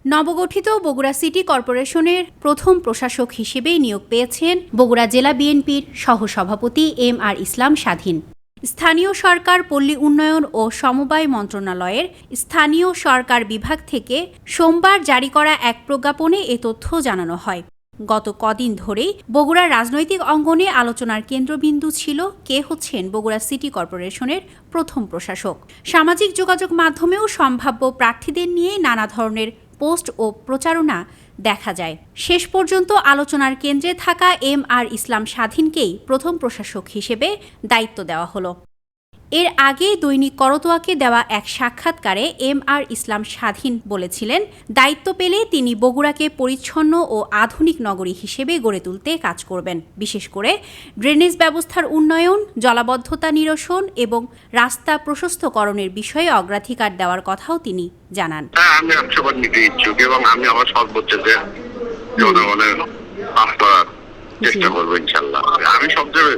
নবগঠিত বগুড়া সিটি কর্পোরেশনের প্রথম প্রশাসক হিসেবে নিয়োগ পেয়েছেন বগুড়া জেলা বিএনপির সহসভাপতি এম.আর. ইসলাম স্বাধীন। স্থানীয় সরকার, পল্লী উন্নয়ন ও সমবায় মন্ত্রণালয়ের স্থানীয় সরকার বিভাগ থেকে সোমবার জারি করা এক প্রজ্ঞাপনে এ তথ্য জানানো হয়। গত কদিন ধরেই বগুড়ার রাজনৈতিক অঙ্গনে আলোচনার কেন্দ্রবিন্দু ছিল কে হচ্ছেন বগুড়া সিটি কর্পোরেশনের প্রথম প্রশাসক। সামাজিক যোগাযোগ মাধ্যমেও সম্ভাব্য প্রার্থীদের নিয়ে নানা ধরনের পোস্ট ও প্রচারণা দেখা যায়। শেষ পর্যন্ত আলোচনার কেন্দ্রে থাকা এম.আর. ইসলাম স্বাধীনকেই প্রথম প্রশাসক হিসেবে দায়িত্ব দেওয়া হলো। এর আগে দৈনিক করতোয়াকে দেওয়া এক সাক্ষাৎকারে এম.আর. ইসলাম স্বাধীন বলেছিলেন, দায়িত্ব পেলে তিনি বগুড়াকে পরিচ্ছন্ন ও আধুনিক নগরী হিসেবে গড়ে তুলতে কাজ করবেন। বিশেষ করে ড্রেনেজ ব্যবস্থার উন্নয়ন, জলাবদ্ধতা নিরসন এবং রাস্তা প্রশস্তকরণের বিষয়ে অগ্রাধিকার দেওয়ার কথাও তিনি জানান। আমি আত্মবাদ নিতে ইচ্ছুক এবং আমি আমার সর্বোচ্চ জনগণের চেষ্টা করবো ইনশাল্লাহ। আমি সবচেয়ে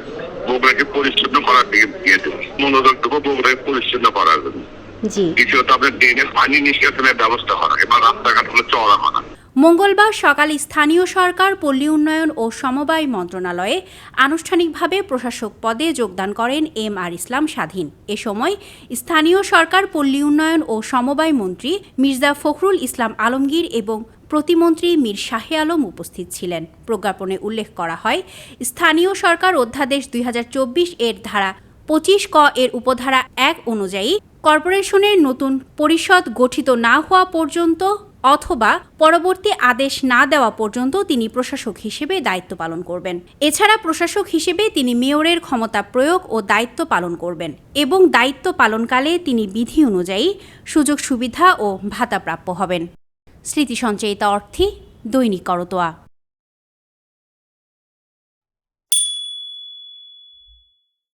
বগুড়াকে পরিচ্ছন্ন করার দিকে দিয়ে দেবো, মনোযোগ দেবো বগুড়াকে পরিচ্ছন্ন করার জন্য। দ্বিতীয়ত আপনার ড্রেনের পানি নিষ্কাশনের ব্যবস্থা করা এবং রাস্তাঘাটগুলো চওড়া করা। মঙ্গলবার সকালে স্থানীয় সরকার, পল্লী উন্নয়ন ও সমবায় মন্ত্রণালয়ে আনুষ্ঠানিকভাবে প্রশাসক পদে যোগদান করেন এম.আর. ইসলাম স্বাধীন। এ সময় স্থানীয় সরকার, পল্লী উন্নয়ন ও সমবায় মন্ত্রী মির্জা ফখরুল ইসলাম আলমগীর এবং প্রতিমন্ত্রী মীর শাহে আলম উপস্থিত ছিলেন। প্রজ্ঞাপনে উল্লেখ করা হয়, স্থানীয় সরকার অধ্যাদেশ ২০২৪ এর ধারা ২৫ ক এর উপধারা ১ অনুযায়ী কর্পোরেশনের নতুন পরিষদ গঠিত না হওয়া পর্যন্ত অথবা পরবর্তী আদেশ না দেওয়া পর্যন্ত তিনি প্রশাসক হিসেবে দায়িত্ব পালন করবেন। এছাড়া প্রশাসক হিসেবে তিনি মেয়রের ক্ষমতা প্রয়োগ ও দায়িত্ব পালন করবেন এবং দায়িত্ব পালনকালে তিনি বিধি অনুযায়ী সুযোগ সুবিধা ও ভাতা প্রাপ্য হবেন। স্মৃতি সঞ্চয়িতা অর্থে দৈনিক করতোয়া।